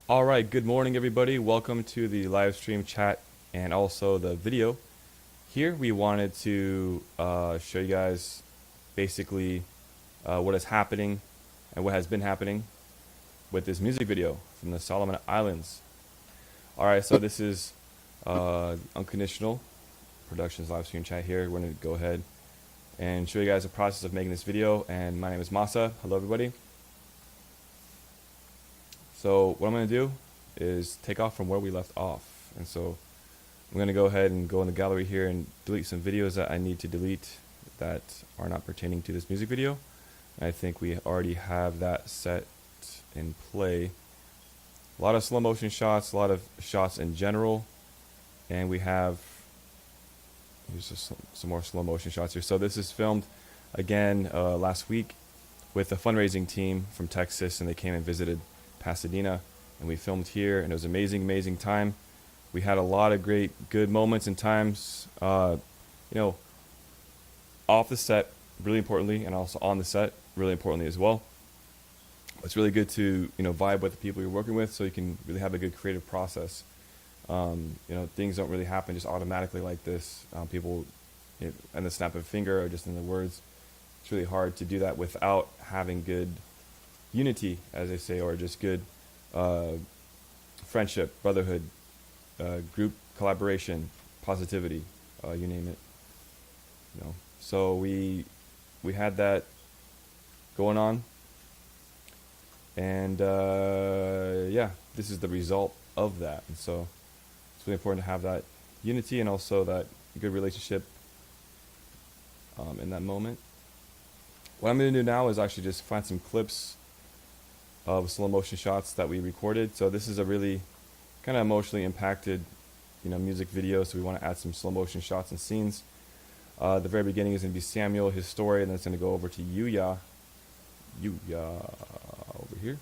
All right, good morning, everybody. Welcome to the live stream chat and also the video. Here we wanted to show you guys basically what is happening and what has been happening with this music video from the Solomon Islands. All right, so this is Unconditional Productions live stream chat here. We're going to go ahead and show you guys the process of making this video. And my name is Masa. Hello, everybody. So what I'm going to do is take off from where we left off. And so I'm going to go ahead and go in the gallery here and delete some videos that I need to delete that are not pertaining to this music video. And I think we already have that set in play. A lot of slow motion shots, a lot of shots in general. And we have, here's just some more slow motion shots here. So this is filmed again last week with a fundraising team from Texas, and they came and visited Pasadena, and we filmed here, and it was an amazing time. We had a lot of good moments and times, off the set, really importantly, and also on the set, really importantly as well. It's really good to vibe with the people you're working with, so you can really have a good creative process. Things don't really happen just automatically like this. People, in the snap of a finger or just in the words, it's really hard to do that without having good unity, as they say, or just good friendship, brotherhood, group collaboration, positivity, you name it. So we had that going on, and this is the result of that. And so it's really important to have that unity and also that good relationship in that moment. What I'm going to do now is actually just find some clips of slow motion shots that we recorded. So this is a really kind of emotionally impacted, music video. So we want to add some slow motion shots and scenes. The very beginning is going to be Samuel, his story, and then it's going to go over to Yuya over here.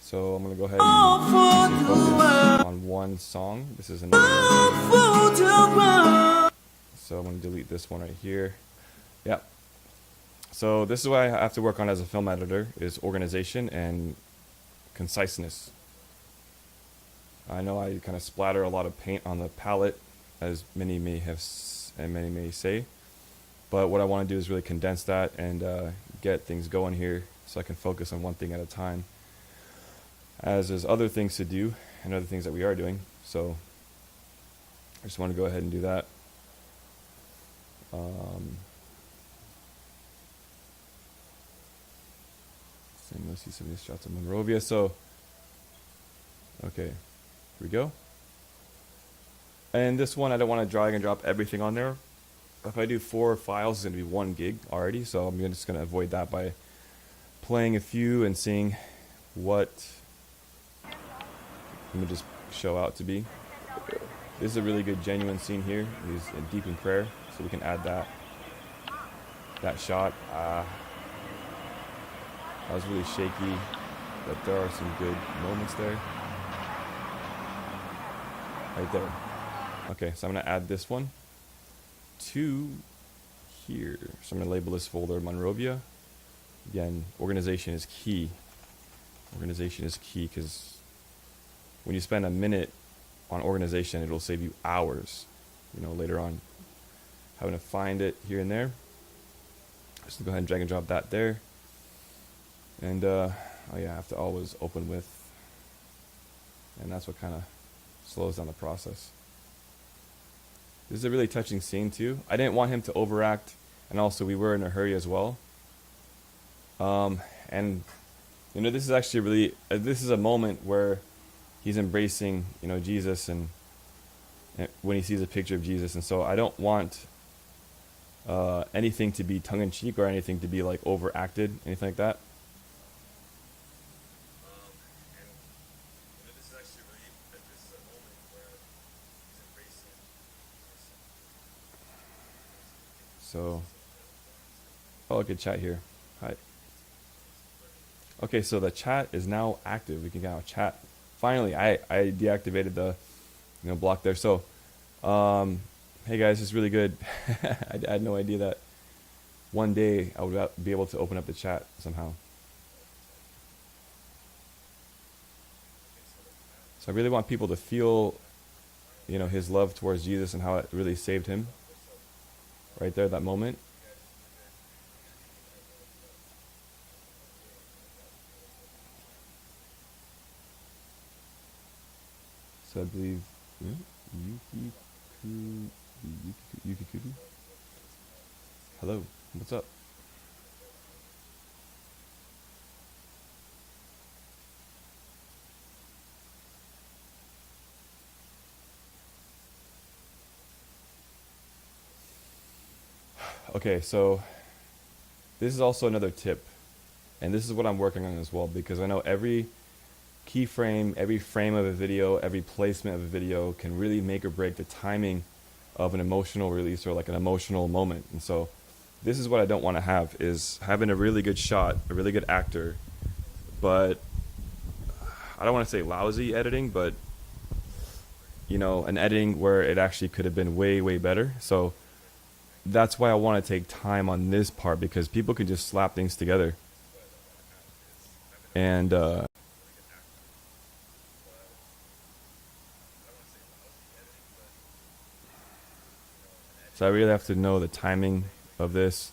So I'm going to go ahead and focus on one song. This is another one. So I'm going to delete this one right here. Yeah. So this is what I have to work on as a film editor, is organization and conciseness. I know I kind of splatter a lot of paint on the palette, as many may have and many may say, but what I want to do is really condense that and get things going here so I can focus on one thing at a time, as there's other things to do and other things that we are doing. So I just want to go ahead and do that. Let's see some of these shots of Monrovia. So, okay, here we go. And this one, I don't want to drag and drop everything on there. If I do 4 files, it's going to be 1 gig already. So I'm just going to avoid that by playing a few and seeing what images show out to be. This is a really good genuine scene here. He's deep in prayer, so we can add that shot. I was really shaky, but there are some good moments there. Right there. Okay, so I'm going to add this one to here. So I'm going to label this folder Monrovia. Again, organization is key. Organization is key, because when you spend a minute on organization, it'll save you hours, later on. Having to find it here and there. Just go ahead and drag and drop that there. And I have to always open with, and that's what kind of slows down the process. This is a really touching scene too. I didn't want him to overact, and also we were in a hurry as well. And this is actually really this is a moment where he's embracing Jesus, and when he sees a picture of Jesus, and so I don't want anything to be tongue-in-cheek or anything to be like overacted, anything like that. So, good chat here. Hi. Okay, so the chat is now active. We can now chat. Finally, I deactivated the block there. So, hey guys, it's really good. I had no idea that one day I would be able to open up the chat somehow. So I really want people to feel, you know, his love towards Jesus and how it really saved him right there, that moment. So I believe Yuki Kubi. Hello, what's up? Okay, so this is also another tip, and this is what I'm working on as well, because I know every keyframe, every frame of a video, every placement of a video can really make or break the timing of an emotional release or like an emotional moment. And so this is what I don't want to have, is having a really good shot, a really good actor, but I don't want to say lousy editing, but you know, an editing where it actually could have been way, way better. So that's why I want to take time on this part, because people can just slap things together. And so I really have to know the timing of this.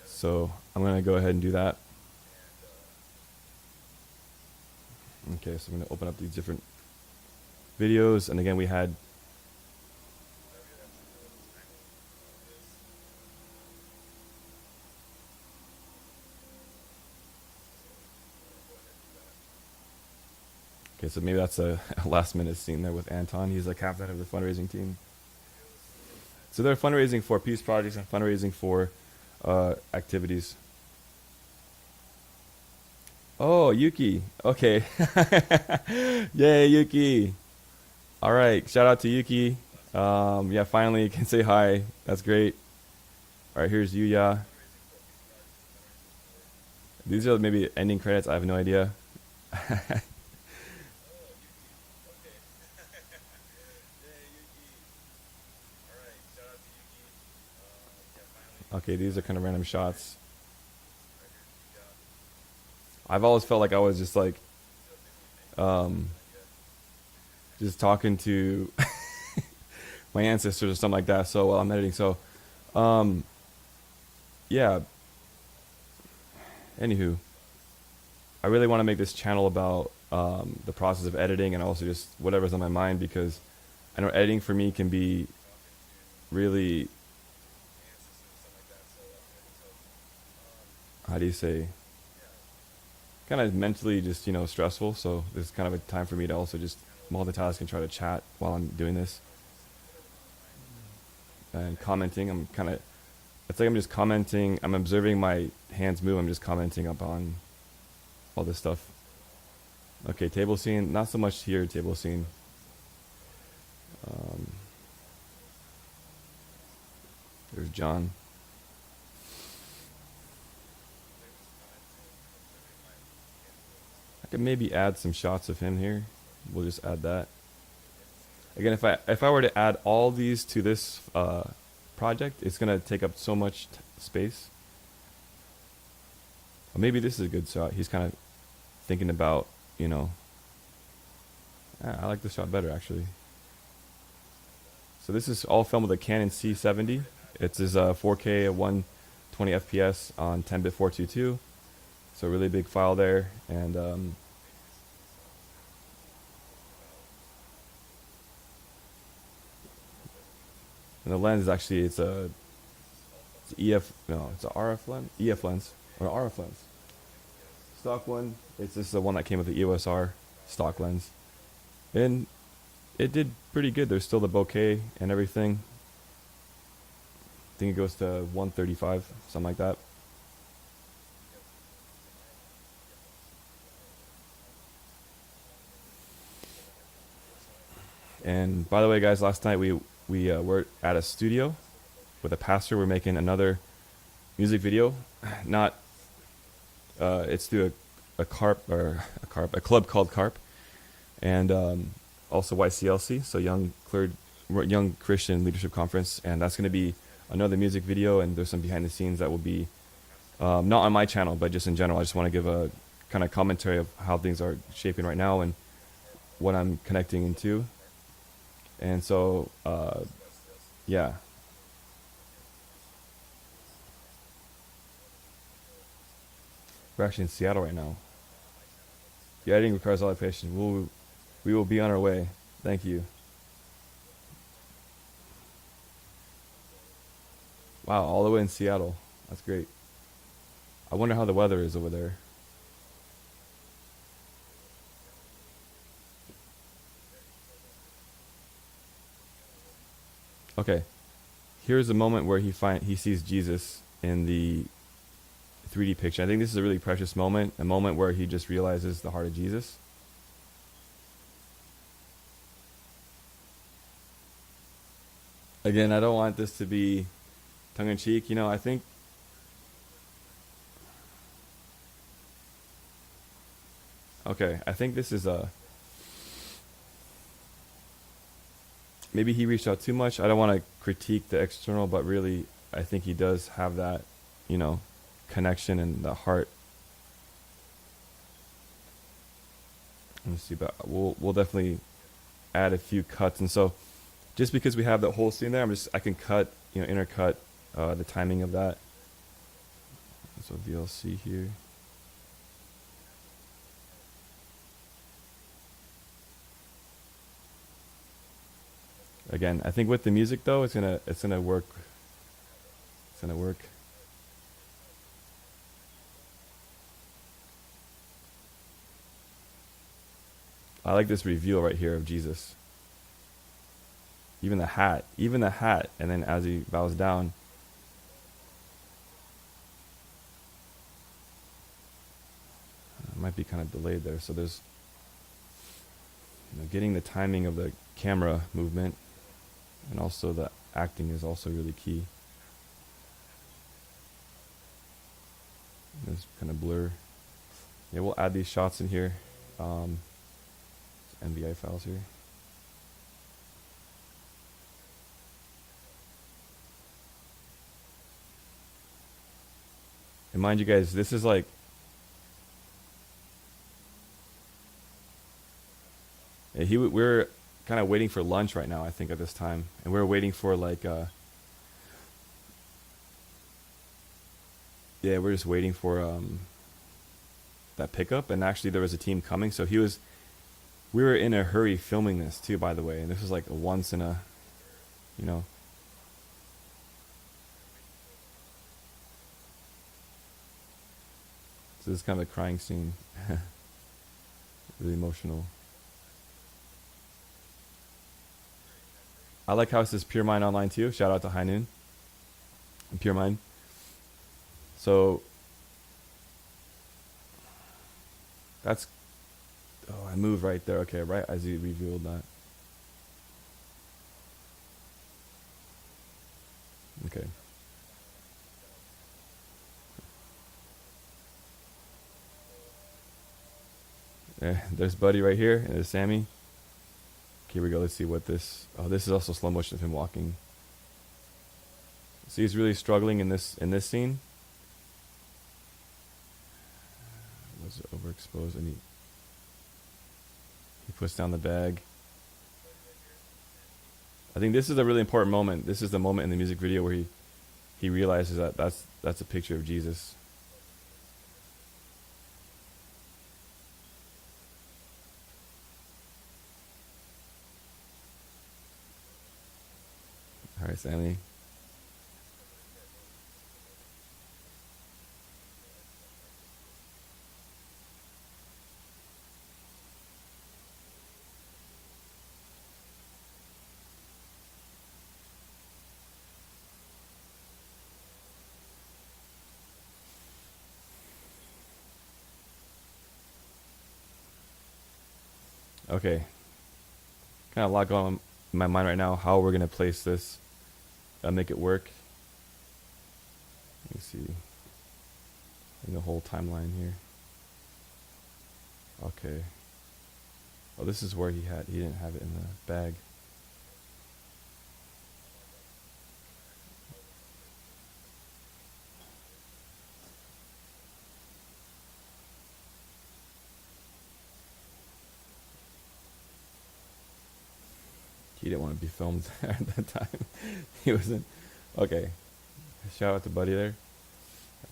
So I'm going to go ahead and do that. Okay, so I'm going to open up these different videos. And again, we had okay, so maybe that's a last minute scene there with Anton. He's the captain of the fundraising team. So they're fundraising for peace projects and fundraising for activities. Oh, Yuki. Okay. Yay, Yuki. All right. Shout out to Yuki. Yeah, finally you can say hi. That's great. All right, here's Yuya. These are maybe ending credits. I have no idea. Okay, these are kind of random shots. I've always felt like I was just like, um, just talking to my ancestors or something like that. So while I'm editing, so um, yeah. Anywho, I really want to make this channel about the process of editing and also just whatever's on my mind, because I know editing for me can be really, how do you say, kind of mentally just, you know, stressful. So there's kind of a time for me to also just multitask and try to chat while I'm doing this and commenting. I'm kind of, it's like I'm just commenting. I'm observing my hands move. I'm just commenting up on all this stuff. Okay, table scene. Not so much here, table scene. There's John. I could maybe add some shots of him here. We'll just add that. Again, if I were to add all these to this project, it's gonna take up so much space. Or maybe this is a good shot. He's kind of thinking about, you know. I like this shot better actually. So this is all filmed with a Canon C70. It's his 4K at 120 FPS on 10-bit 422. So a really big file there, and the lens is actually it's EF, no, it's a RF lens, EF lens or RF lens. Stock one. It's this is the one that came with the EOS R stock lens, and it did pretty good. There's still the bokeh and everything. I think it goes to 135, something like that. And by the way, guys, last night we were at a studio with a pastor. We're making another music video. Not it's through a club called Carp, and also YCLC, so Young Christian Leadership Conference, and that's going to be another music video. And there's some behind the scenes that will be not on my channel, but just in general. I just want to give a kind of commentary of how things are shaping right now and what I'm connecting into. And so, yeah. We're actually in Seattle right now. The editing requires all our patience. We will be on our way. Thank you. Wow, all the way in Seattle. That's great. I wonder how the weather is over there. Okay, here's a moment where he sees Jesus in the 3D picture. I think this is a really precious moment, a moment where he just realizes the heart of Jesus. Again, I don't want this to be tongue-in-cheek. I think I think this is maybe he reached out too much. I don't want to critique the external, but really, I think he does have that, connection and the heart. Let me see, but we'll definitely add a few cuts. And so, just because we have that whole scene there, I can cut, intercut the timing of that. So VLC here. Again, I think with the music though, it's gonna work. It's gonna work. I like this reveal right here of Jesus. Even the hat, and then as he bows down. It might be kind of delayed there, so there's getting the timing of the camera movement, and also the acting is also really key. There's kind of blur. Yeah, we'll add these shots in here. NVI files here. And mind you guys, this is like we're kind of waiting for lunch right now, I think, at this time. And we're waiting for like we're just waiting for that pickup. And actually there was a team coming, so we were in a hurry filming this too, by the way, and this was like a once in a So this is kind of a crying scene. Really emotional. I like how it says Pure Mind online too. Shout out to High Noon and Pure Mind. So that's I moved right there. Okay, right as he revealed that. Okay. There's Buddy right here, and there's Sammy. Okay, here we go. Let's see what this. Oh, this is also slow motion of him walking. So he's really struggling in this scene. Was it overexposed? And he puts down the bag. I think this is a really important moment. This is the moment in the music video where he realizes that that's a picture of Jesus. All right, Sammy. Okay. Kind of a lot going on in my mind right now. How we're gonna place this, make it work. Let me see. In the whole timeline here. Okay. Oh, this is where he didn't have it in the bag. he didn't want to be filmed at that time. He wasn't. Okay. Shout out to Buddy there.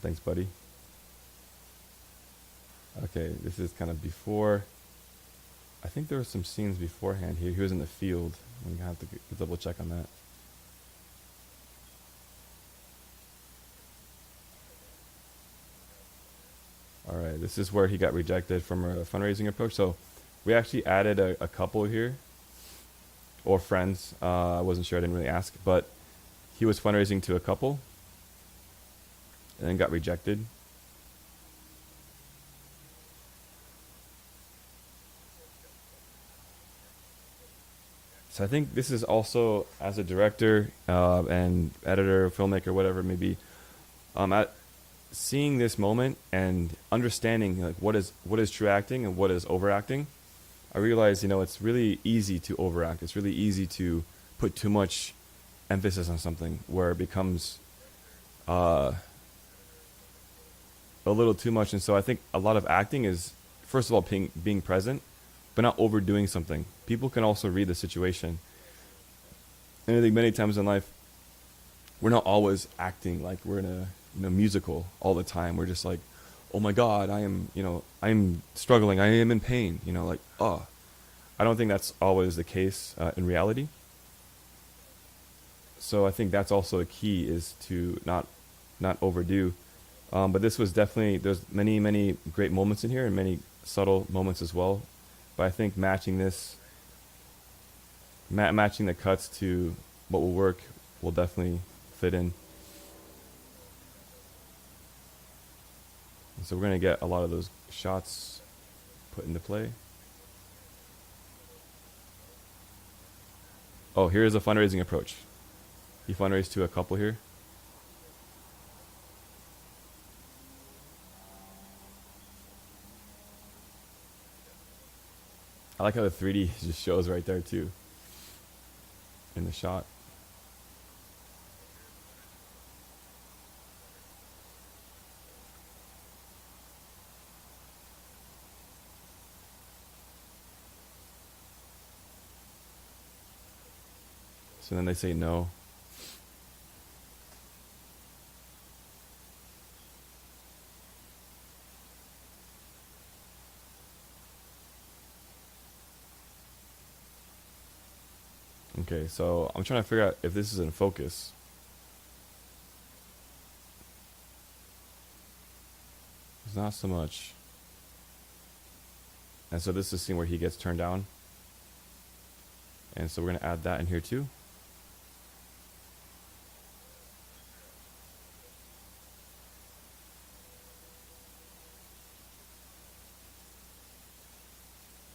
Thanks, Buddy. Okay, this is kind of before. I think there were some scenes beforehand here. He was in the field. I'm gonna have to double check on that. All right, this is where he got rejected from a fundraising approach. So we actually added a couple here, or friends. I wasn't sure, I didn't really ask, but he was fundraising to a couple and then got rejected. So I think this is also, as a director and editor, filmmaker, whatever it may be, at seeing this moment and understanding like what is true acting and what is overacting. I realize, it's really easy to overact. It's really easy to put too much emphasis on something where it becomes a little too much. And so I think a lot of acting is, first of all, being present, but not overdoing something. People can also read the situation. And I think many times in life, we're not always acting like we're in a musical all the time. We're just like, oh my God, I'm struggling. I am in pain. I don't think that's always the case in reality. So I think that's also a key, is to not overdo. But this was definitely, there's many, many great moments in here and many subtle moments as well. But I think matching this, matching the cuts to what will work will definitely fit in. And so we're going to get a lot of those shots put into play. Oh, here's a fundraising approach. He fundraised to a couple here. I like how the 3D just shows right there too in the shot. So then they say no. Okay, so I'm trying to figure out if this is in focus. It's not so much. And so this is the scene where he gets turned down. And so we're going to add that in here too.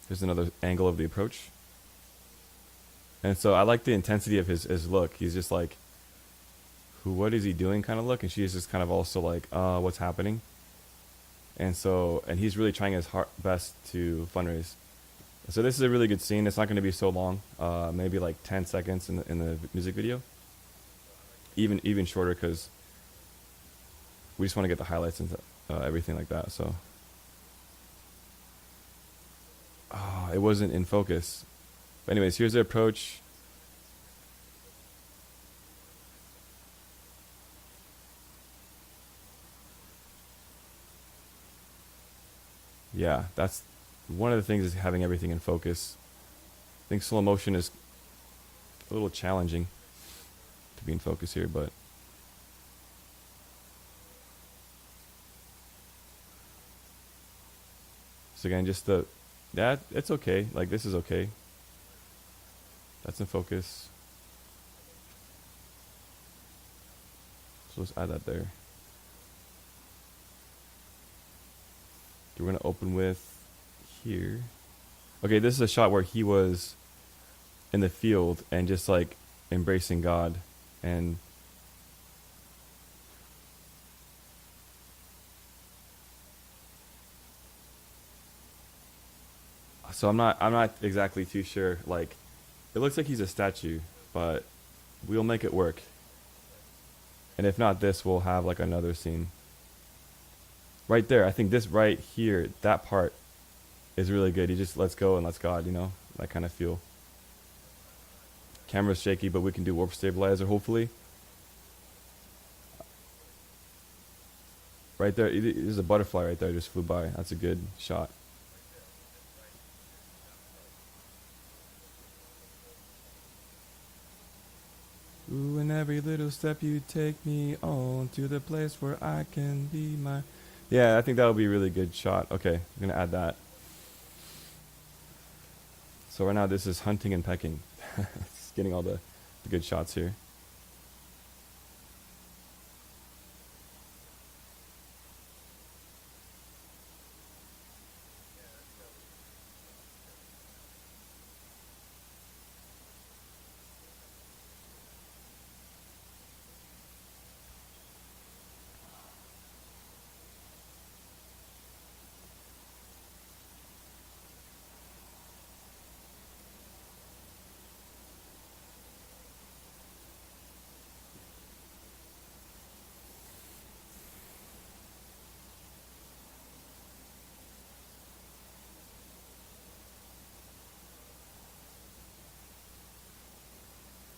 Here's another angle of the approach. And so I like the intensity of his look. He's just like, what is he doing kind of look? And she's just kind of also like, what's happening? And so, and he's really trying his best to fundraise. So this is a really good scene. It's not going to be so long, maybe like 10 seconds in the music video. Even shorter, because we just want to get the highlights and everything like that. So, it wasn't in focus. But anyways, here's the approach. Yeah, that's one of the things, is having everything in focus. I think slow motion is a little challenging to be in focus here, but so again, just it's okay. Like, this is okay. That's in focus. So let's add that there. Okay, we're going to open with here. Okay, this is a shot where he was in the field and just like embracing God. And so I'm not exactly too sure. Like, it looks like he's a statue, but we'll make it work. And if not this, we'll have like another scene. Right there, I think this right here, that part is really good. He just lets go and lets God, that kind of feel. Camera's shaky, but we can do warp stabilizer, hopefully. Right there, there's a butterfly right there, just flew by. That's a good shot. Ooh, and every little step you take me on to the place where I can be my... Yeah, I think that would be a really good shot. Okay, I'm gonna add that. So right now this is hunting and pecking. It's getting all the good shots here.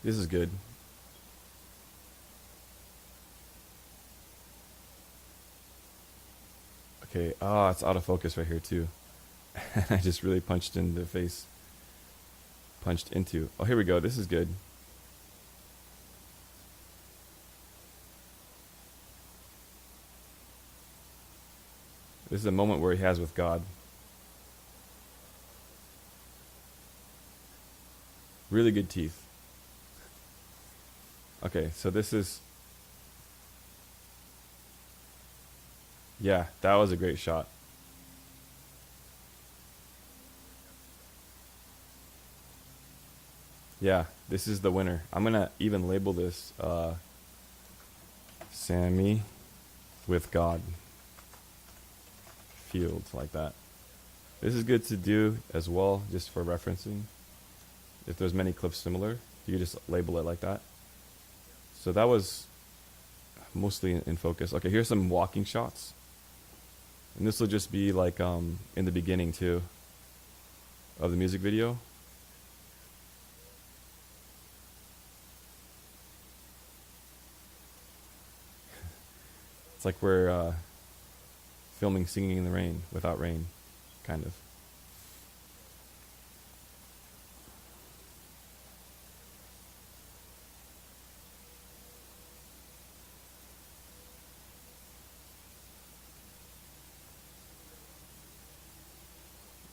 This is good. Okay, it's out of focus right here too. I just really punched in the face. Punched into. Oh, here we go. This is good. This is a moment where he has with God. Really good teeth. Okay, so this is... Yeah, that was a great shot. Yeah, this is the winner. I'm gonna even label this Sammy with God field, like that. This is good to do as well, just for referencing. If there's many clips similar, you just label it like that. So that was mostly in focus. Okay, here's some walking shots. And this will just be like in the beginning too of the music video. It's like we're filming Singing in the Rain without rain, kind of.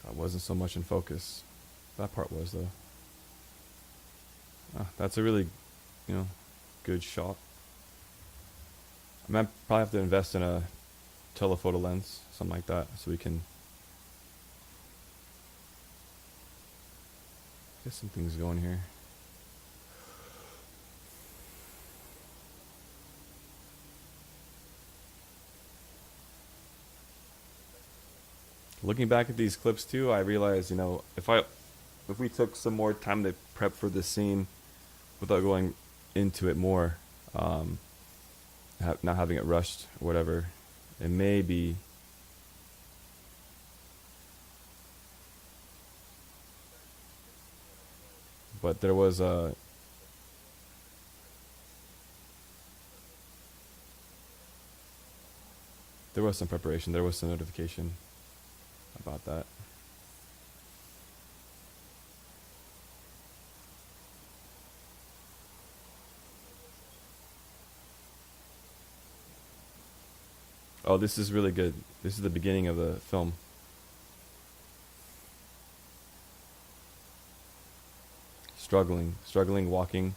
That wasn't so much in focus. That part was though. That's a really, good shot. I might probably have to invest in a telephoto lens, something like that, so we can get some things going here. Looking back at these clips too, I realized, if we took some more time to prep for this scene without going into it more, not having it rushed or whatever, it may be but there was some preparation, there was some notification about that. Oh, this is really good. This is the beginning of the film. Struggling, walking.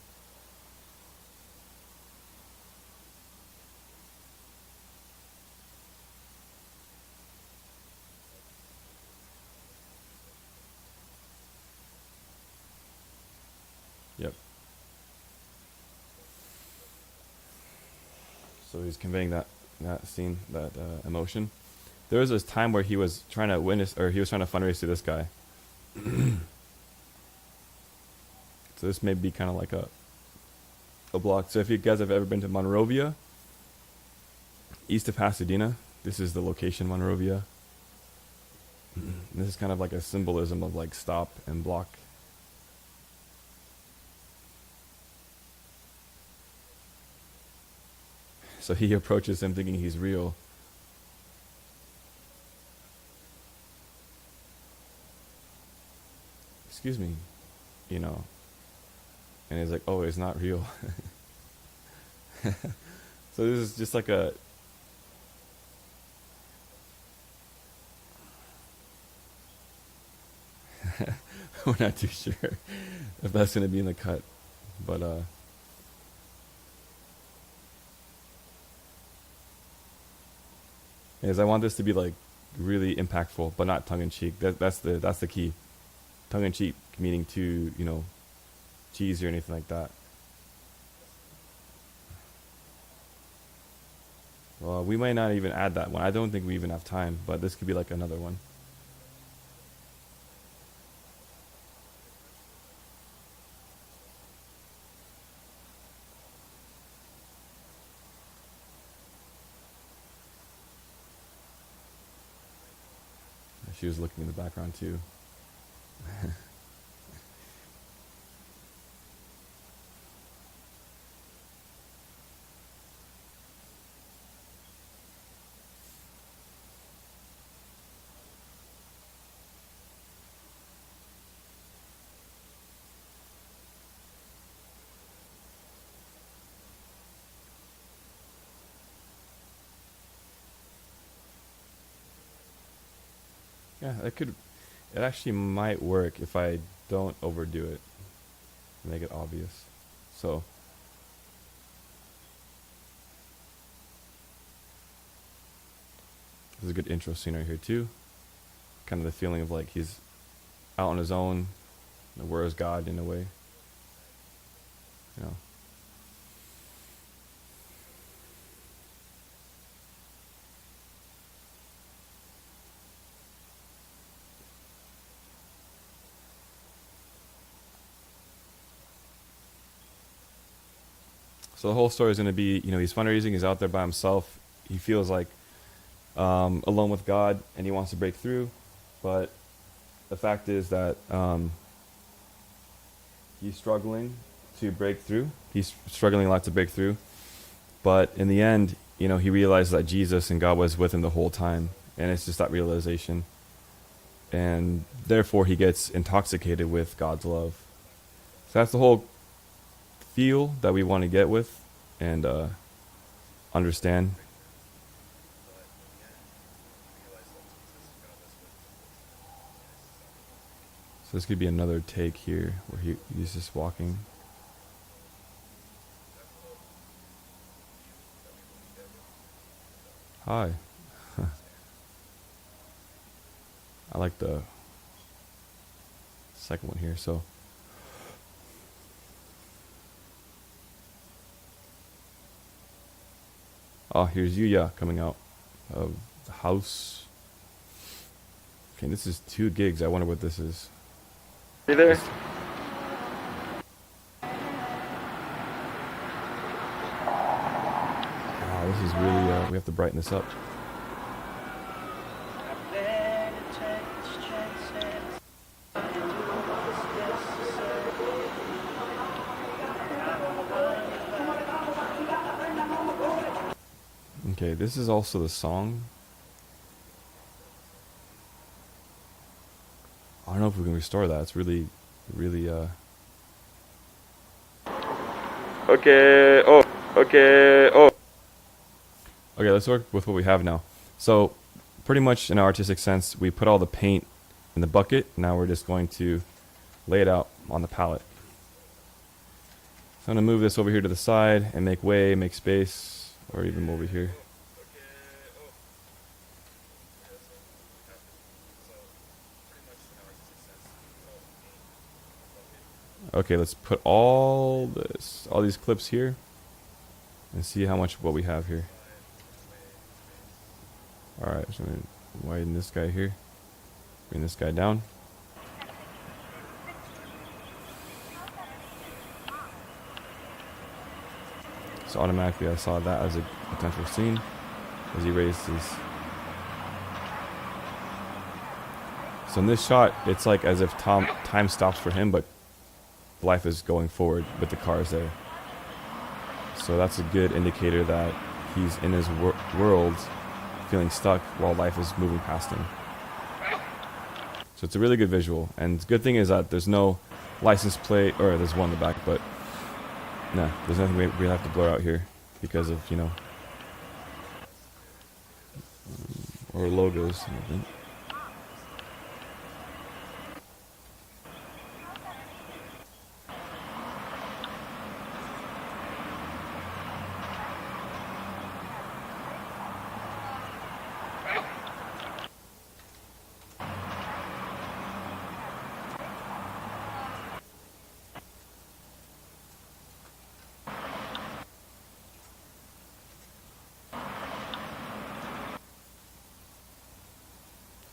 Yep. So he's conveying that scene, that emotion. There was this time where he was trying to fundraise to this guy. So this may be kind of like a block. So if you guys have ever been to Monrovia, east of Pasadena, this is the location, Monrovia. This is kind of like a symbolism of like stop and block. So he approaches him thinking he's real. Excuse me, you know. And he's like, oh, it's not real. So this is just like a... We're not too sure if that's going to be in the cut. But, is I want this to be like really impactful, but not tongue-in-cheek. That's the key. Tongue-in-cheek meaning too, you know, cheesy or anything like that. Well, we might not even add that one. I don't think we even have time, but this could be like another one. She was looking in the background too. Yeah, it actually might work if I don't overdo it, make it obvious. So, there's a good intro scene right here too. Kind of the feeling of like he's out on his own. Where is God in a way? You know. So the whole story is going to be, you know, he's fundraising, he's out there by himself. He feels like alone with God, and he wants to break through. But the fact is that he's struggling to break through. He's struggling a lot to break through. But in the end, you know, he realizes that Jesus and God was with him the whole time. And it's just that realization. And therefore he gets intoxicated with God's love. So that's the whole feel that we want to get with and understand. So this could be another take here where he's just walking. Hi. I like the second one here, so. Oh, here's Yuya coming out of the house. Okay, this is 2 gigs. I wonder what this is. Hey there. Wow, this is really, we have to brighten this up. Okay, this is also the song. I don't know if we can restore that. It's really, really, Okay, oh. Okay, let's work with what we have now. So, pretty much in our artistic sense, we put all the paint in the bucket. Now we're just going to lay it out on the palette. So I'm going to move this over here to the side and make way, make space, or even over here. Okay, let's put all these clips here and see how much what we have here. Alright, so I'm going to widen this guy here, bring this guy down. So automatically I saw that as a potential scene as he raised his... So in this shot, it's like as if time stops for him, but life is going forward with the cars there. So that's a good indicator that he's in his world feeling stuck while life is moving past him. So it's a really good visual. And the good thing is that there's no license plate, or there's one in the back, but no, there's nothing we have to blur out here because of, you know, or logos.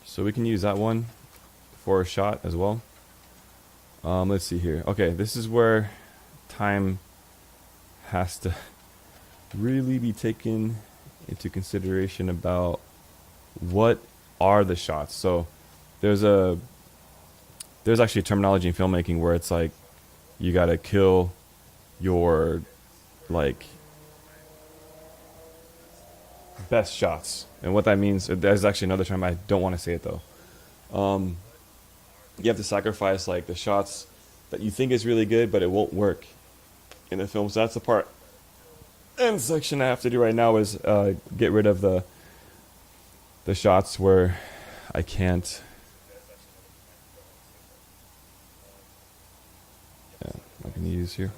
So we can use that one for a shot as well. Let's see here. Okay, this is where time has to really be taken into consideration about what are the shots. So there's actually a terminology in filmmaking where it's like you gotta kill your like best shots. And what that means, there's actually another term, I don't want to say it though. You have to sacrifice like the shots that you think is really good, but it won't work in the film. So that's the part and section I have to do right now is get rid of the shots where I can't. Yeah, I can use here.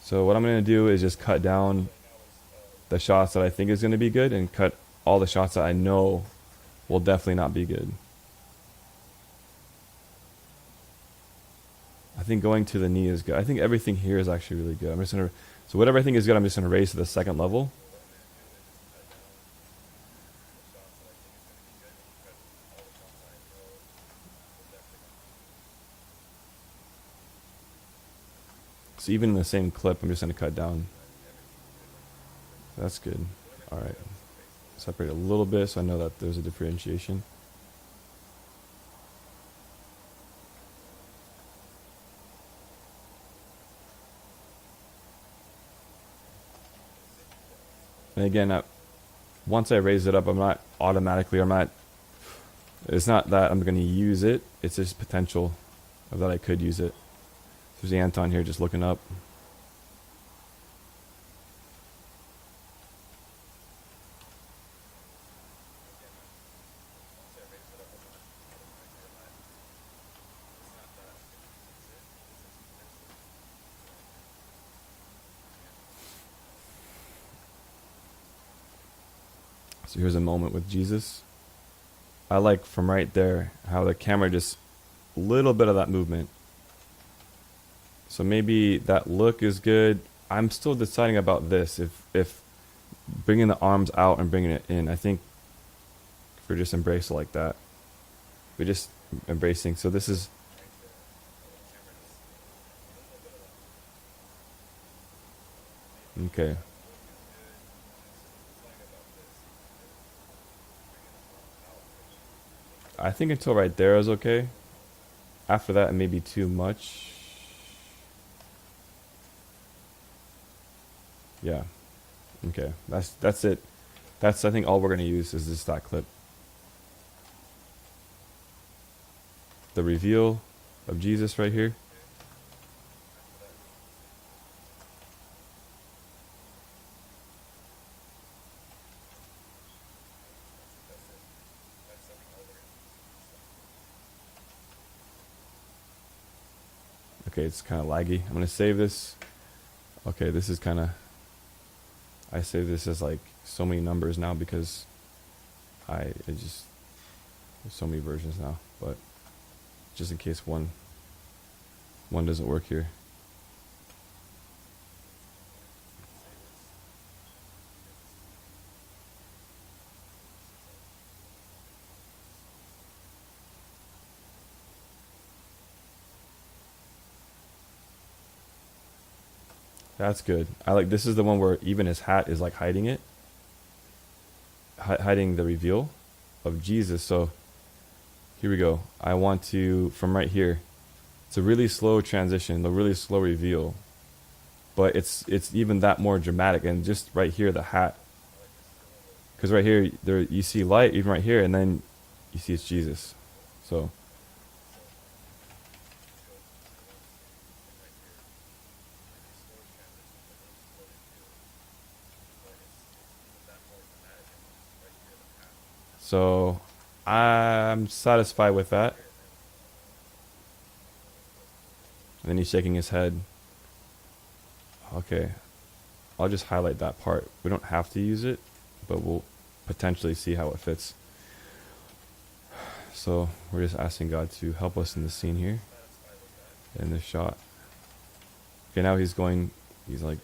So what I'm going to do is just cut down the shots that I think is going to be good and cut all the shots that I know will definitely not be good. I think going to the knee is good. I think everything here is actually really good. I'm just going to, so whatever I think is good, I'm just going to raise to the second level. So even in the same clip, I'm just going to cut down. That's good. All right. Separate a little bit so I know that there's a differentiation. And again, once I raise it up, I'm not automatically, it's not that I'm going to use it. It's just potential of that I could use it. There's Anton here just looking up. So here's a moment with Jesus. I like from right there how the camera just a little bit of that movement. So maybe that look is good. I'm still deciding about this. If bringing the arms out and bringing it in, I think if we're just embrace it like that, we're just embracing. So this is okay. I think until right there is okay. After that, it may be too much. Yeah. Okay. That's it. That's, I think, all we're gonna use is this that clip. The reveal of Jesus right here. Okay, it's kind of laggy. I'm gonna save this. Okay, this is kind of, I save this as like so many numbers now because there's so many versions now, but just in case one doesn't work here. That's good. I like, this is the one where even his hat is like hiding it. Hiding the reveal of Jesus. So here we go. I want to, from right here, it's a really slow transition, a really slow reveal. but it's even that more dramatic. And just right here, the hat, because right here there you see light even right here, and then you see it's Jesus. So so I'm satisfied with that. And then he's shaking his head. Okay, I'll just highlight that part. We don't have to use it, but we'll potentially see how it fits. So we're just asking God to help us in the scene here, in this shot. Okay, now he's like,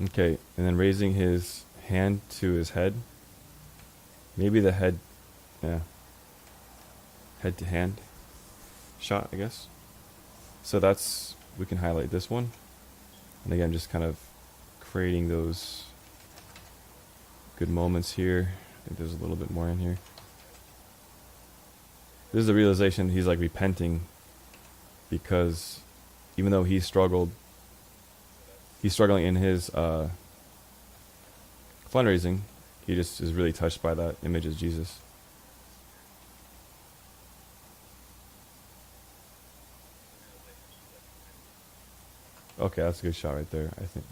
okay, and then raising his hand to his head. Maybe the head, yeah, head to hand shot, I guess. So that's, we can highlight this one. And again, just kind of creating those good moments here. I think there's a little bit more in here. This is the realization he's like repenting, because even though he's struggling in his fundraising, he just is really touched by that image of Jesus. Okay, that's a good shot right there, I think.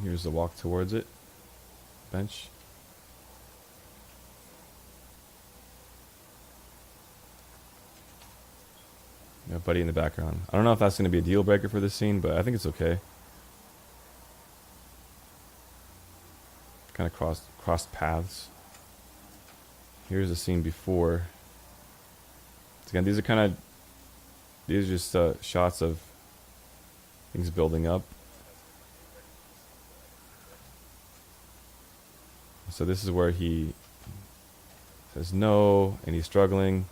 Here's the walk towards it. Bench. Yeah, buddy in the background. I don't know if that's going to be a deal breaker for this scene, but I think it's okay. Kind of crossed paths. Here's the scene before. So again, these are just shots of things building up. So this is where he says no, and he's struggling,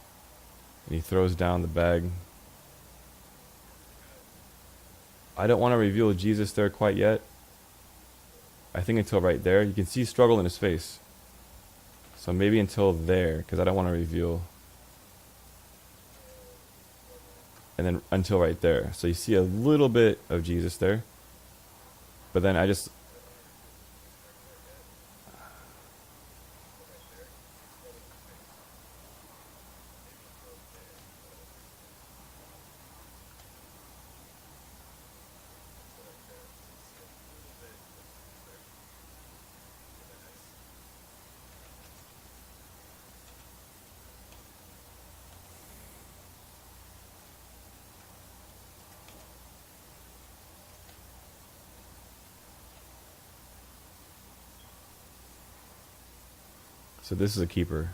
and he throws down the bag. I don't want to reveal Jesus there quite yet. I think until right there. You can see struggle in his face. So maybe until there, because I don't want to reveal. And then until right there. So you see a little bit of Jesus there. But then I just... So this is a keeper.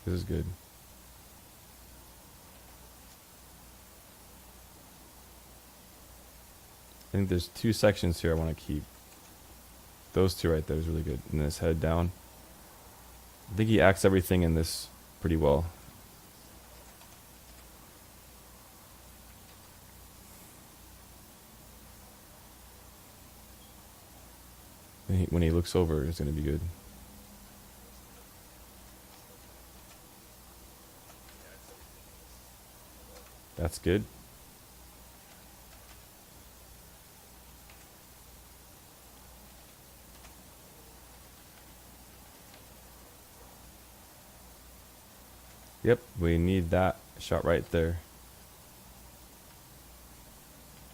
This is good. I think there's 2 sections here I want to keep. Those 2 right there is really good. And then his head down. I think he acts everything in this pretty well. When he looks over, it's going to be good. That's good. Yep, we need that shot right there.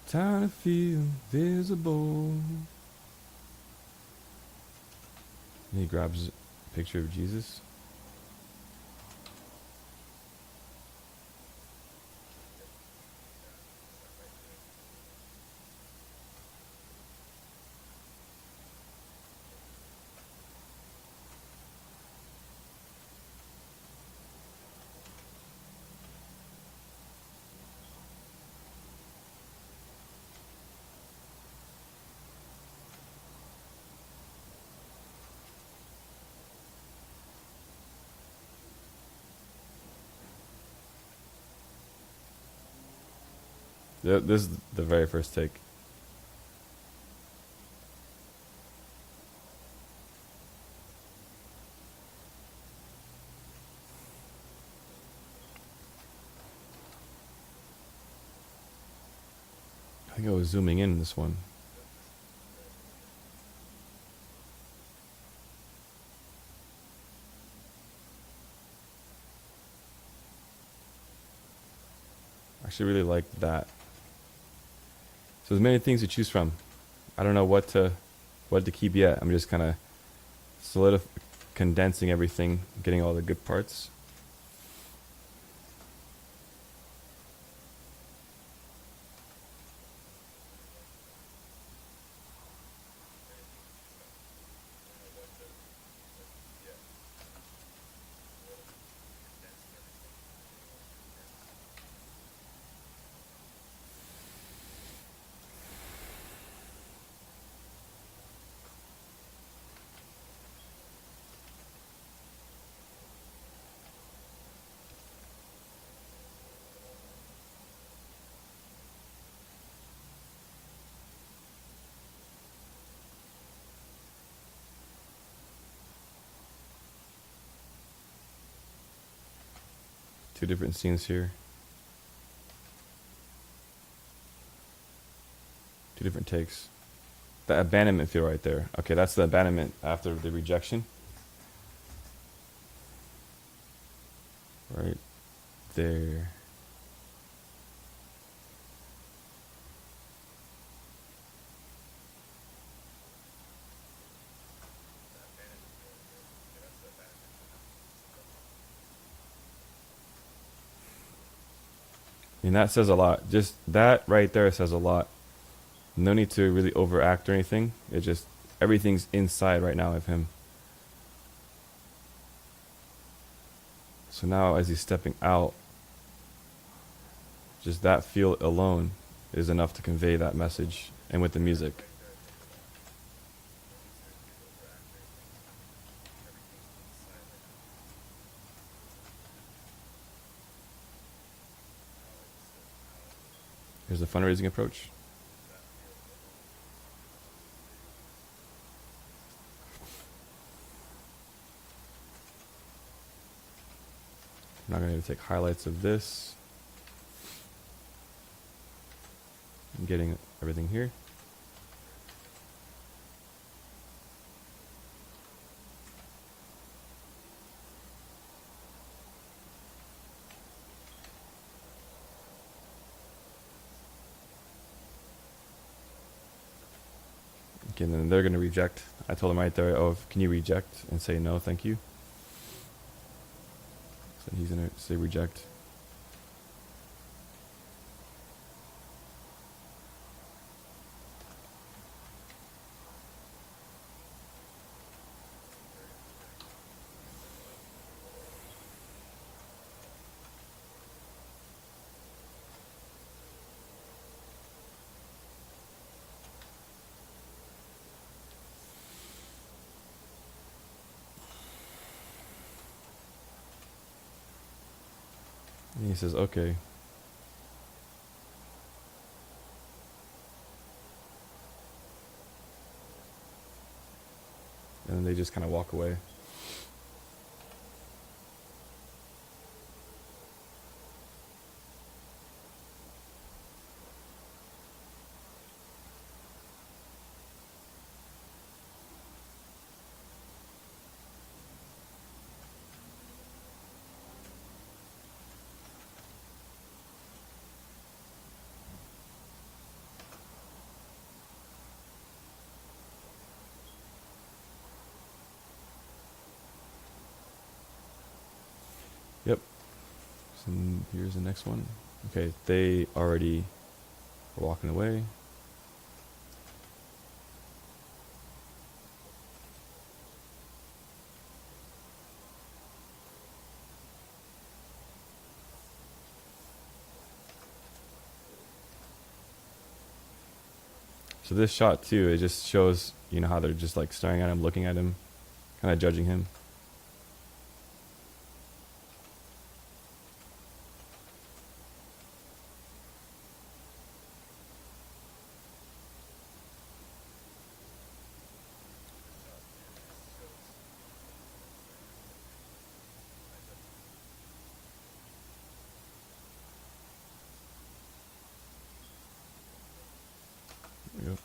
Time to feel visible. And he grabs a picture of Jesus. This is the very first take. I think I was zooming in this one. I actually really like that. So there's many things to choose from. I don't know what to keep yet. I'm just kind of condensing everything, getting all the good parts. Two different scenes here. Two different takes. The abandonment feel right there. Okay, that's the abandonment after the rejection. Right there. I mean, that says a lot. Just that right there says a lot. No need to really overact or anything. It just, everything's inside right now of him. So now as he's stepping out, just that feel alone is enough to convey that message. And with the music. Here's the fundraising approach. I'm not going to take highlights of this. I'm getting everything here. Okay, and then they're going to reject. I told them right there, oh, can you reject and say no, thank you. So he's going to say reject. And he says, okay. And then they just kind of walk away. Yep. So here's the next one. Okay, they already are walking away. So this shot too, it just shows, you know, how they're just like staring at him, looking at him, kind of judging him. Yep.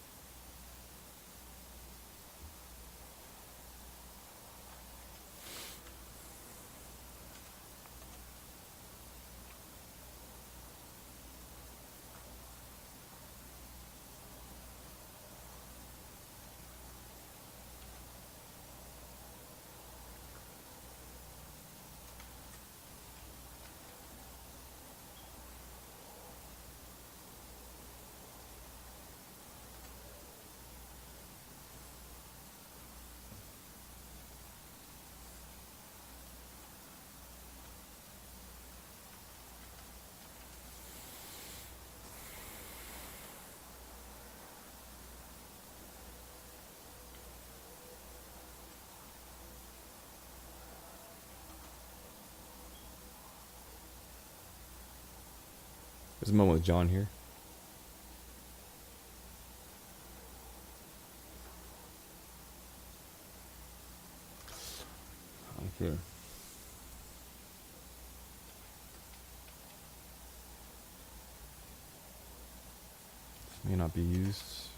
There's a moment with John here. Okay. This may not be used.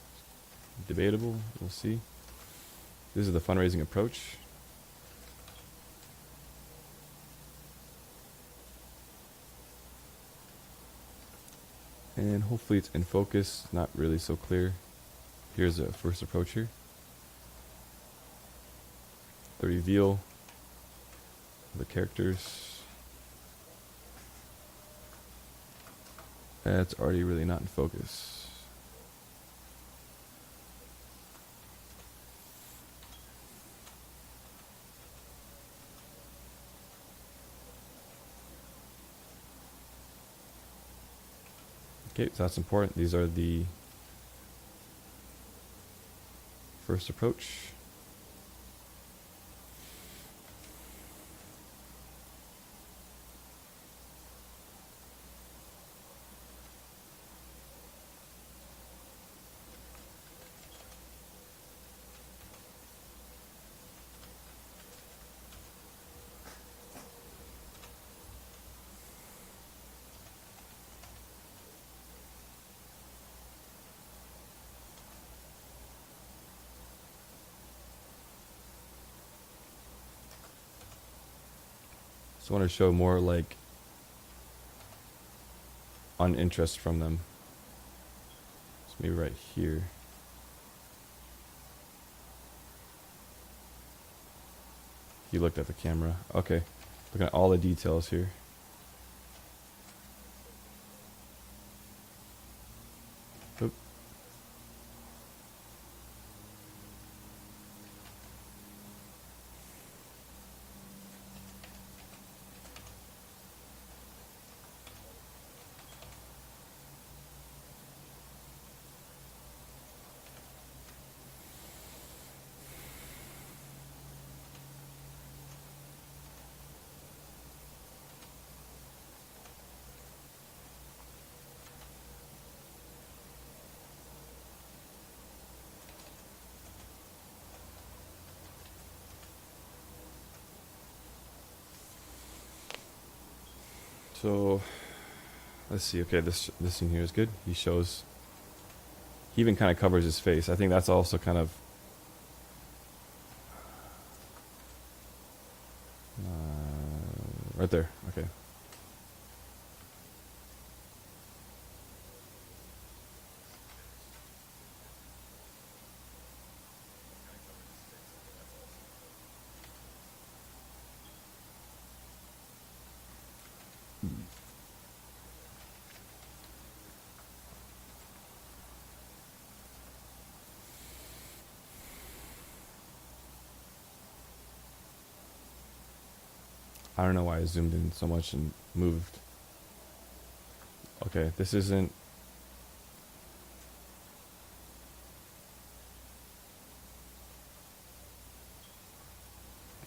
Debatable. We'll see. This is the fundraising approach. And hopefully it's in focus, not really so clear. Here's the first approach here. The reveal of the characters. That's already really not in focus. Okay, so that's important. These are the first approach. So I want to show more like uninterest from them. So maybe right here. He looked at the camera. Okay. Looking at all the details here. Oop. So let's see. Okay, this scene here is good. He shows. He even kind of covers his face. I think that's also kind of right there. Okay. I don't know why I zoomed in so much and moved. Okay, this isn't.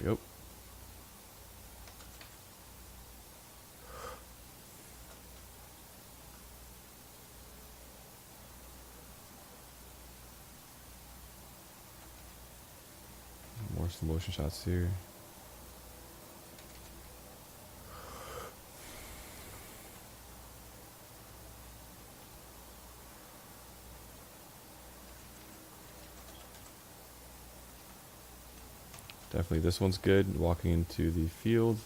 Yep. More slow motion shots here. Definitely this one's good. Walking into the field.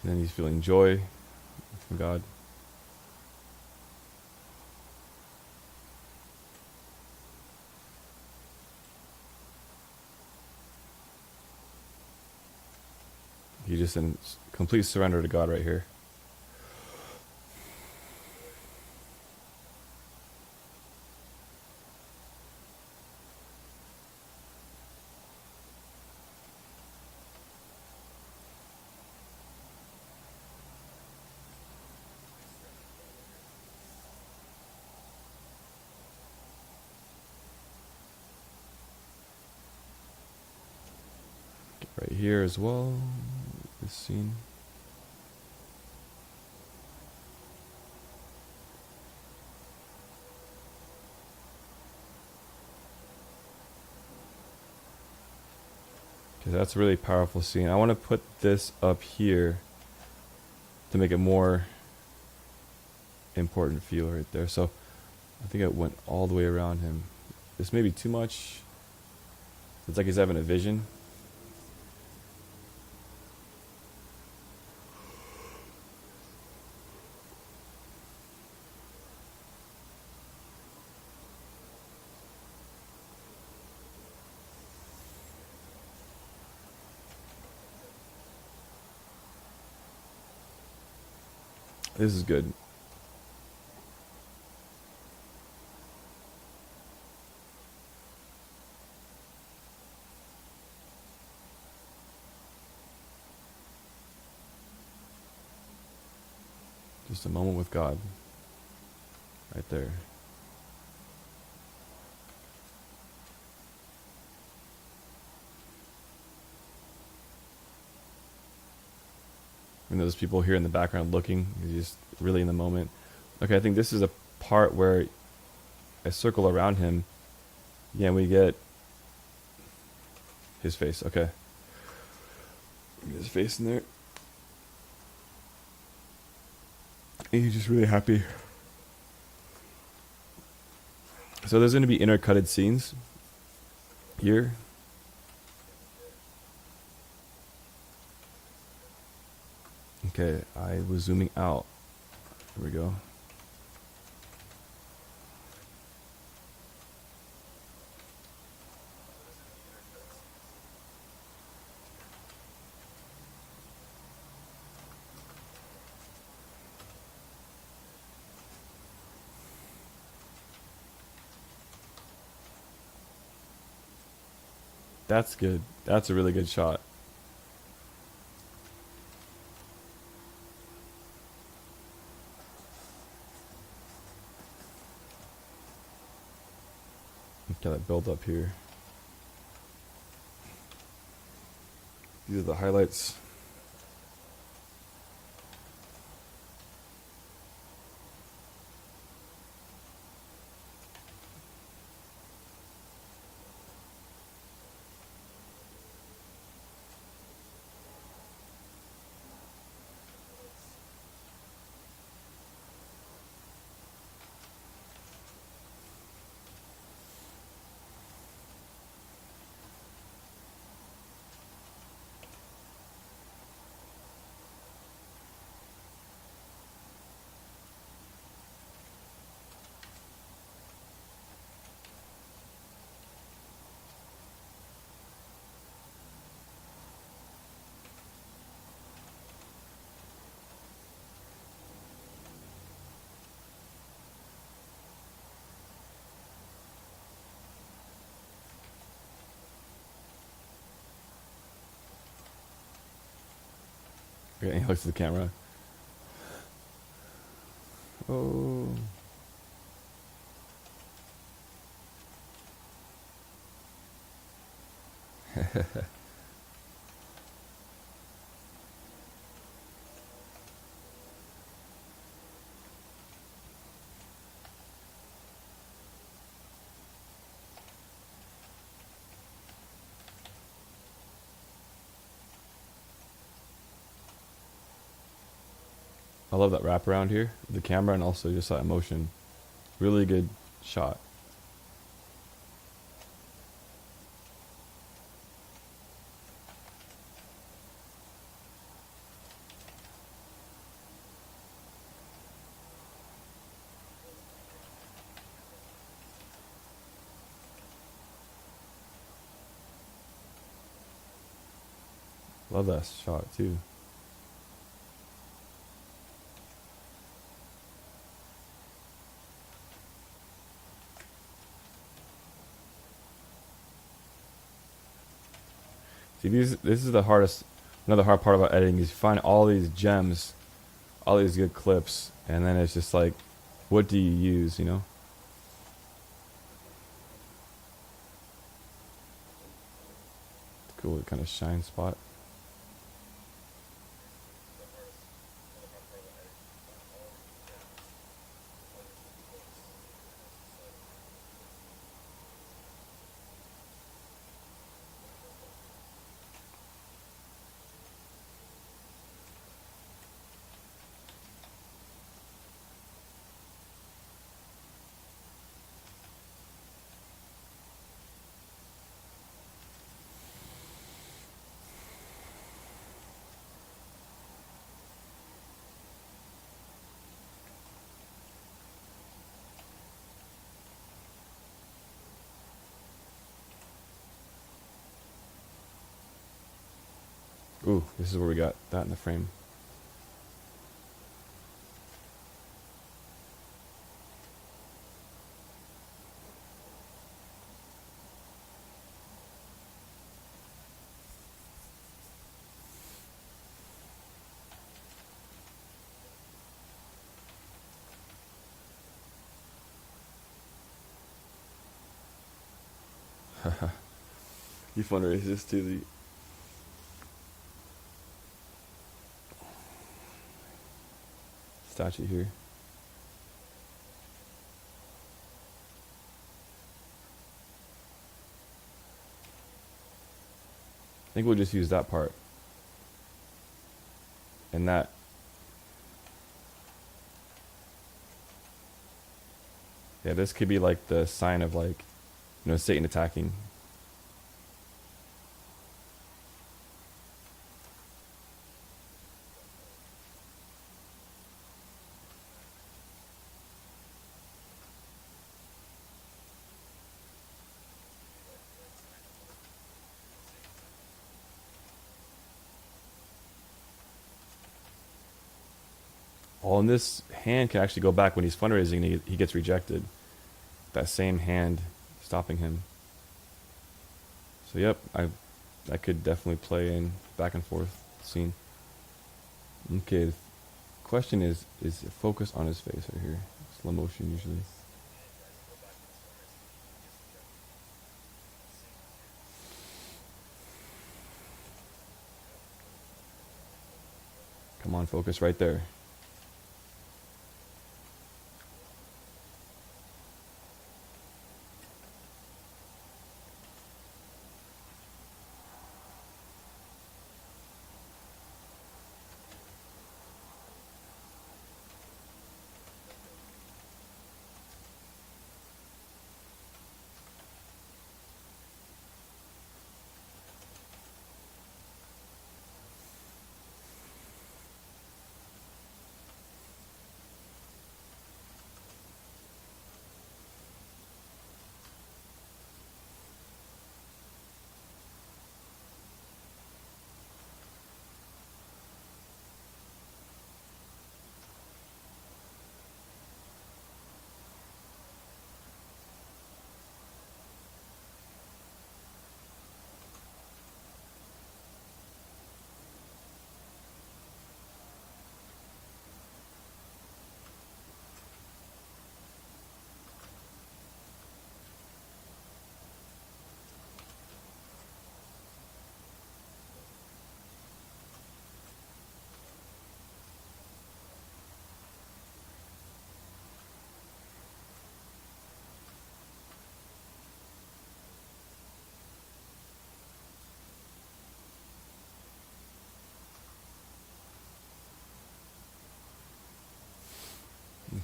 And then he's feeling joy from God. He just in complete surrender to God right here. Get right here as well. This scene. Okay, that's a really powerful scene. I want to put this up here to make it more important feel right there. So I think it went all the way around him. This may be too much. It's like he's having a vision. This is good. Just a moment with God. Right there. And there's people here in the background looking. He's just really in the moment. Okay, I think this is a part where I circle around him. Yeah, we get his face. Okay. Get his face in there. And he's just really happy. So there's going to be intercutted scenes here. Okay, I was zooming out. Here we go. That's good. That's a really good shot. Got that build up here. These are the highlights. Okay, he looks at the camera. Oh. I love that wraparound here, the camera, and also just that motion. Really good shot. Love that shot too. See, this is the hardest. Another hard part about editing is you find all these gems, all these good clips, and then it's just like, what do you use? You know. Cool, kind of shine spot. Ooh, this is where we got that in the frame. You fundraise this to the statue here. I think we'll just use that part. And that. Yeah, this could be like the sign of like, you know, Satan attacking. Oh, and this hand can actually go back when he's fundraising and he gets rejected. That same hand stopping him. So yep, I could definitely play in back and forth scene. Okay, the question is focus on his face right here. Slow motion usually. Come on, focus right there.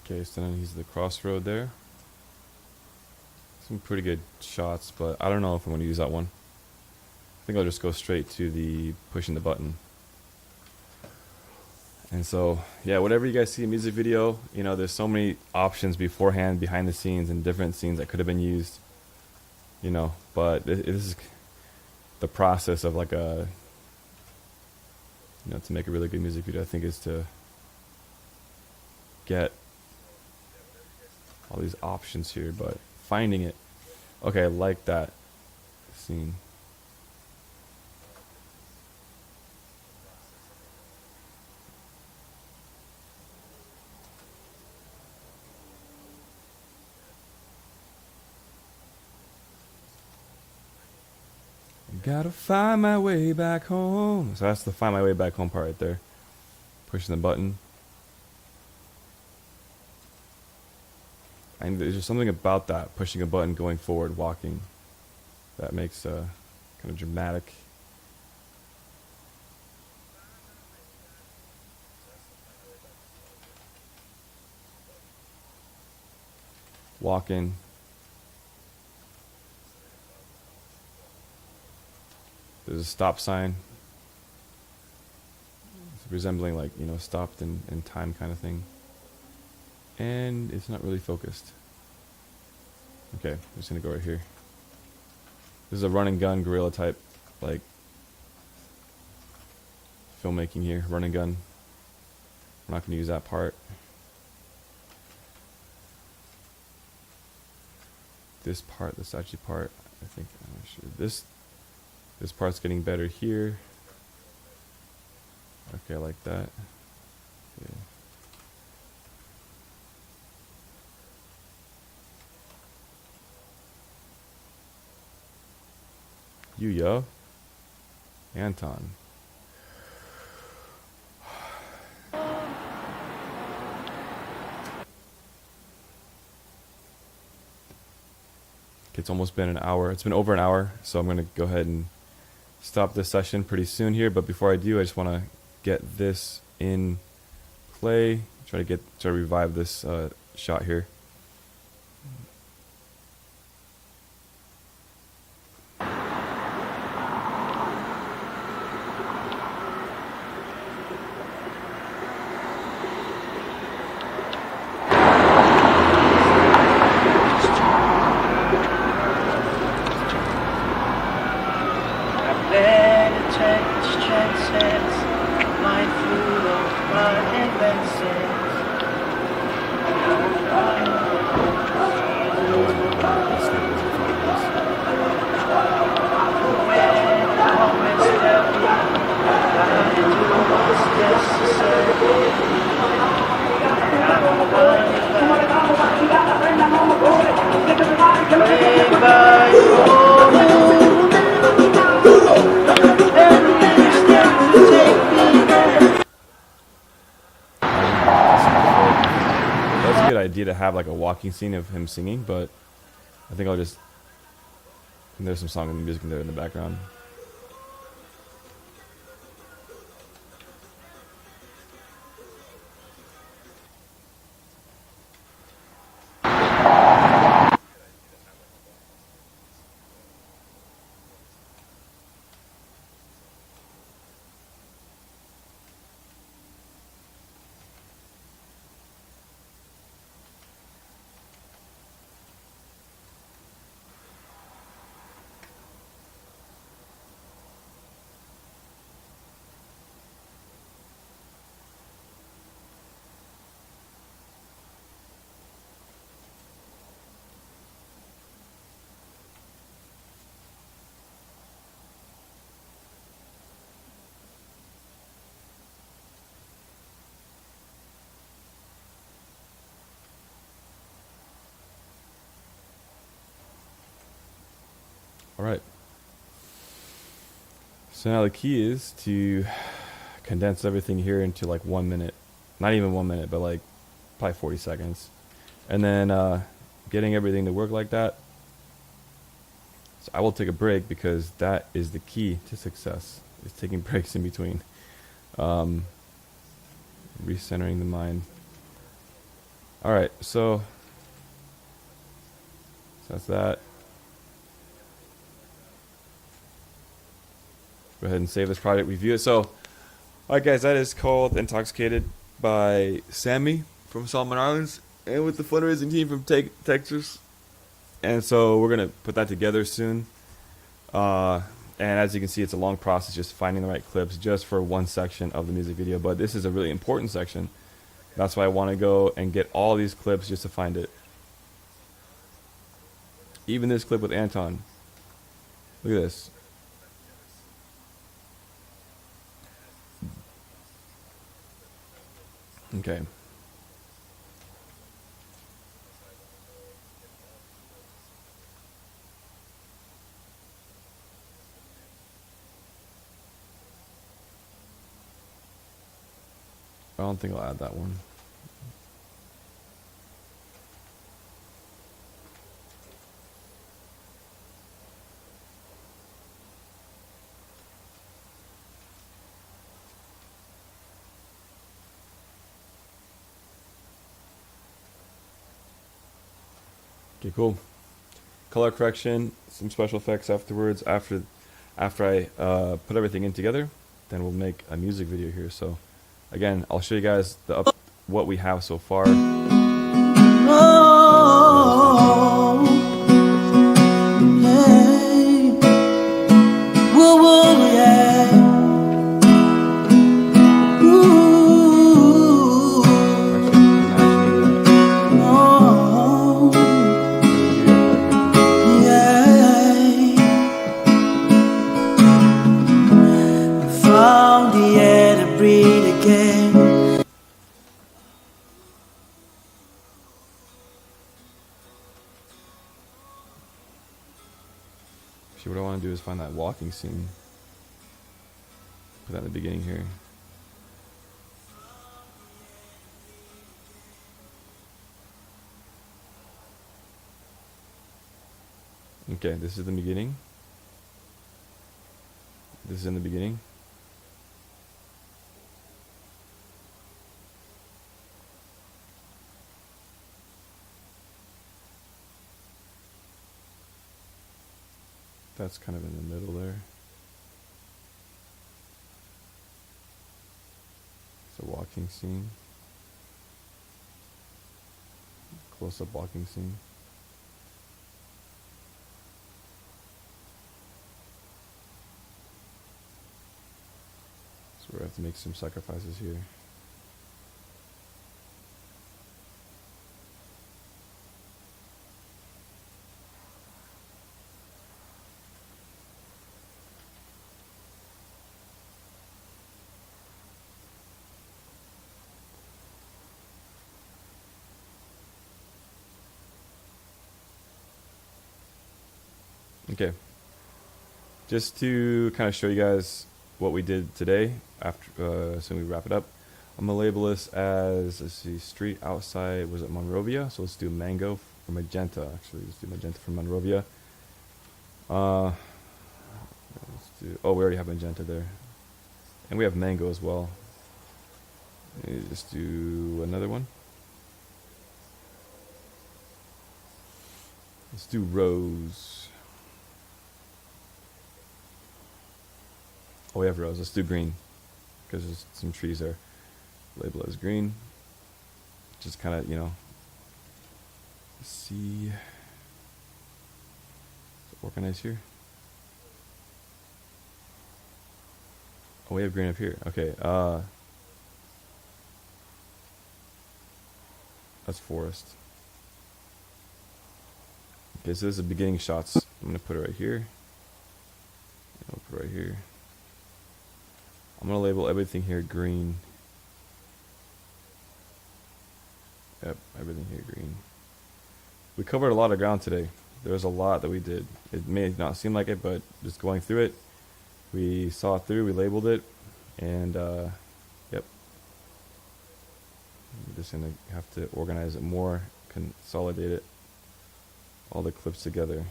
Okay, so then he's the crossroad there. Some pretty good shots, but I don't know if I'm going to use that one. I think I'll just go straight to the pushing the button. And so, yeah, whatever you guys see in a music video, you know, there's so many options beforehand, behind the scenes, and different scenes that could have been used, you know, but this is the process of like a, you know, to make a really good music video, I think, is to get all these options here, but finding it. Okay, I like that scene. Gotta find my way back home. So that's the find my way back home part right there. Pushing the button. And there's just something about that, pushing a button, going forward, walking, that makes kind of dramatic. Walking. There's a stop sign. It's resembling like, you know, stopped in time kind of thing. And it's not really focused. Okay, I'm just gonna go right here. This is a run and gun guerrilla type, like, filmmaking here. Run and gun. I'm not gonna use that part. This part, this actually part, I think, I'm not sure. This part's getting better here. Okay, I like that. Okay. You, yo. Anton. It's almost been an hour. It's been over an hour, so I'm going to go ahead and stop this session pretty soon here. But before I do, I just want to get this in play. Try to revive this shot here. Idea to have like a walking scene of him singing, but I think I'll just, there's some song and music in there in the background. All right. So now the key is to condense everything here into like 1 minute. Not even 1 minute, but like probably 40 seconds. And then getting everything to work like that. So I will take a break because that is the key to success, is taking breaks in between. Recentering the mind. All right, so that's that. Go ahead and save this project, review it. So, all right, guys, that is called Intoxicated by Sammy from Solomon Islands and with the fundraising team from Texas. And so we're going to put that together soon. And as you can see, it's a long process just finding the right clips just for one section of the music video. But this is a really important section. That's why I want to go and get all these clips just to find it. Even this clip with Anton. Look at this. Okay. I don't think I'll add that one. Okay, cool. Color correction, some special effects afterwards. After I put everything in together, then we'll make a music video here. So, again, I'll show you guys what we have so far. Oh, yeah. Whoa, whoa, yeah. Ooh. Oh, yeah. Found the air to breathe again. Actually, what I want to do is find that walking scene. Put that in the beginning here. Okay, this is the beginning. This is in the beginning. That's kind of in the middle there. It's a walking scene. Close-up walking scene. So we have to make some sacrifices here. Okay, just to kind of show you guys what we did today after so we wrap it up, I'm gonna label this as, let's see, street outside, was it Monrovia? So let's do mango for magenta. Actually, let's do magenta for Monrovia. Let's do, oh, we already have magenta there, and we have mango as well. Maybe just do another one. Let's do rose. Oh, we have rose. Let's do green because there's some trees there. Label it as green. Just kind of, you know, see. Organize here. Oh, we have green up here. Okay. That's forest. Okay, so this is the beginning shots. I'm gonna put it right here. I'll put it right here. I'm gonna label everything here green. Yep, everything here green. We covered a lot of ground today. There was a lot that we did. It may not seem like it, but just going through it, we saw it through, we labeled it, and yep. I'm just gonna have to organize it more, consolidate it, all the clips together.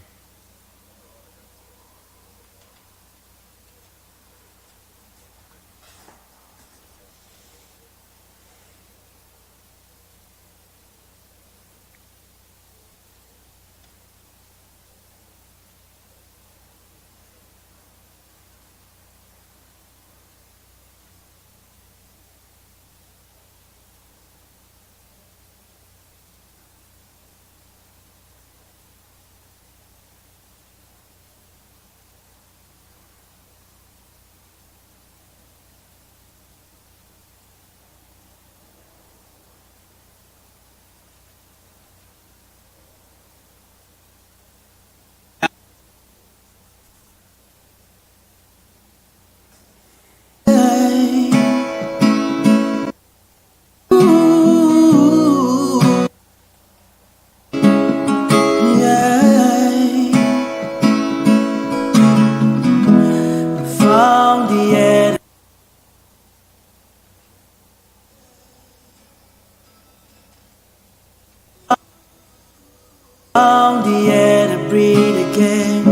the air to breathe again.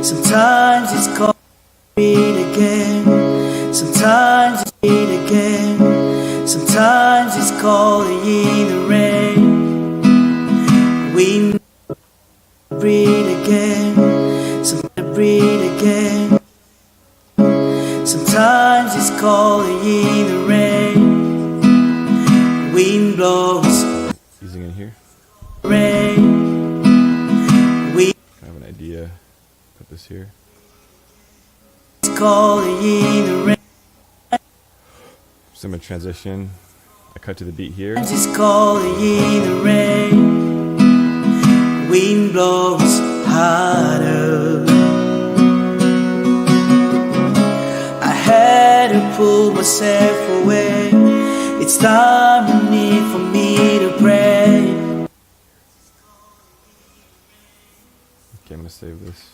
Sometimes it's called breathe again. Sometimes it's breathe again. Sometimes it's called the rain. We breathe again. Sometimes breathe again. Sometimes it's called the rain. Wind blows. Easing in here. Rain. We I have an idea. Put this here. call the rain. Similar transition. I cut to the beat here. Just call the rain. Wind blows harder. I had to pull myself away. It's time you need for me to pray. Okay, I'm gonna save this.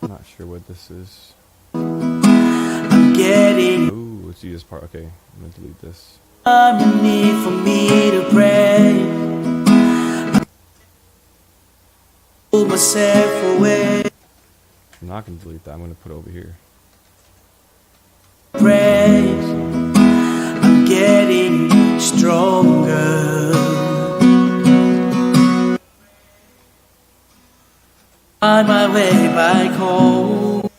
Not sure what this is. I'm getting Ooh, let's use this part. Okay, I'm gonna delete this. time you need for me to pray. Pull myself away. I'm not gonna delete that. I'm gonna put it over here. Pray. I'm getting stronger. On my way back home.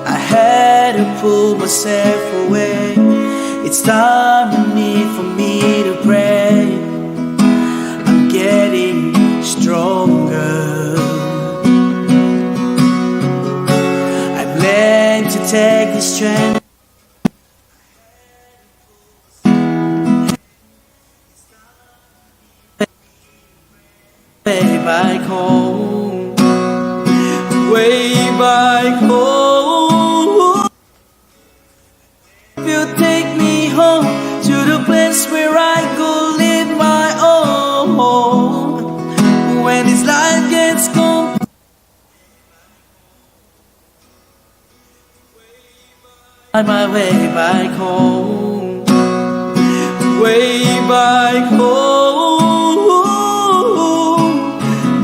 I had to pull myself away. It's time you need for me to pray. I'm getting stronger. I've learned to take this strength. Way back home, way back home. If you take me home to the place where I go live my own. When this life gets cold, on my way back home, way back home.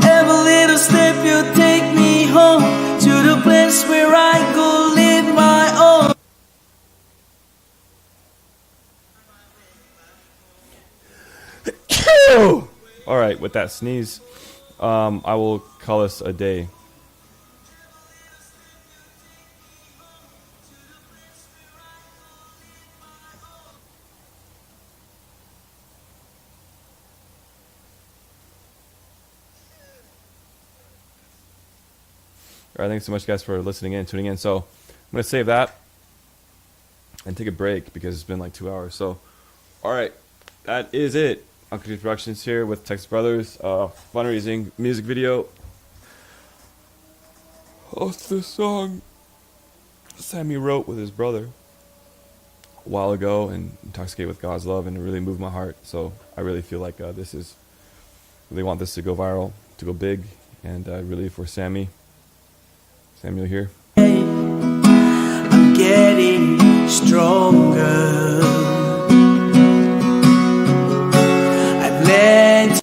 Every little step you take me home to the place where I go live my own. All right, with that sneeze, I will call this a day. All right, thanks so much, guys, for listening in, tuning in. So I'm gonna save that and take a break because it's been like 2 hours. So, all right, that is it. Unconditional Productions here with Texas Brothers, fundraising music video. Oh, it's the song Sammy wrote with his brother a while ago, and Intoxicate with God's Love, and it really moved my heart. So I really feel like this is, really want this to go viral, to go big, and really for Samuel here. I'm getting stronger. I've learned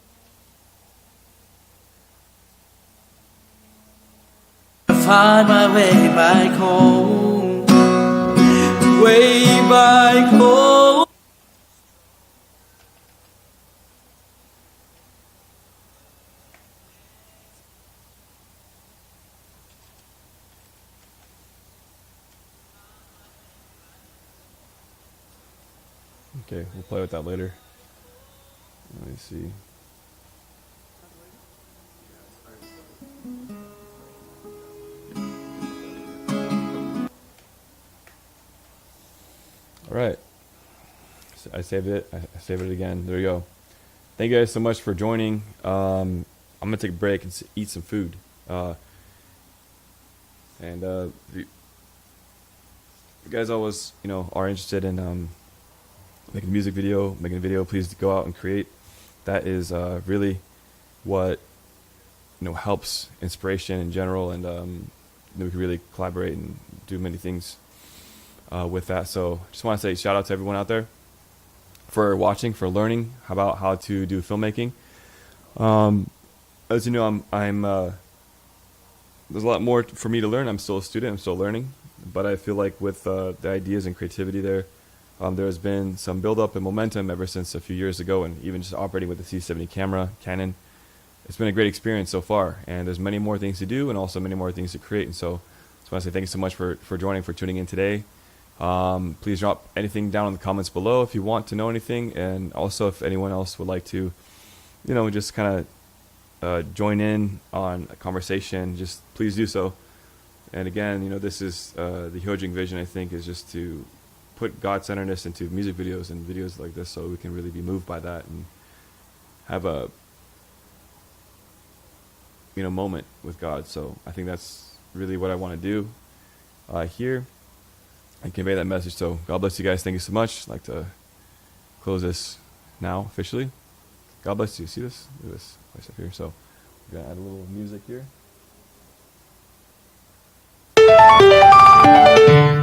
to find my way back home, way back home. Okay, we'll play with that later. Let me see. All right. So I saved it. I saved it again. There you go. Thank you guys so much for joining. I'm gonna take a break and eat some food. you guys always, are interested in making a music video, making a video, please go out and create. That is really what helps inspiration in general, and we can really collaborate and do many things with that. So just want to say shout out to everyone out there for watching, for learning about how to do filmmaking. As you know, I'm there's a lot more for me to learn. I'm still a student, I'm still learning, but I feel like with the ideas and creativity there's been some build-up and momentum ever since a few years ago, and even just operating with the C70 camera, Canon, it's been a great experience so far, and there's many more things to do and also many more things to create. And so just want to say thank you so much for joining, for tuning in today. Please drop anything down in the comments below if you want to know anything, and also if anyone else would like to just kind of join in on a conversation, just please do so. And again, this is the Hyojing vision, I think, is just to put God-centeredness into music videos and videos like this, so we can really be moved by that and have a moment with God. So I think that's really what I want to do here, and convey that message. So God bless you guys. Thank you so much. I'd like to close this now officially. God bless you. See this? Look at this place up here. So we're gonna add a little music here.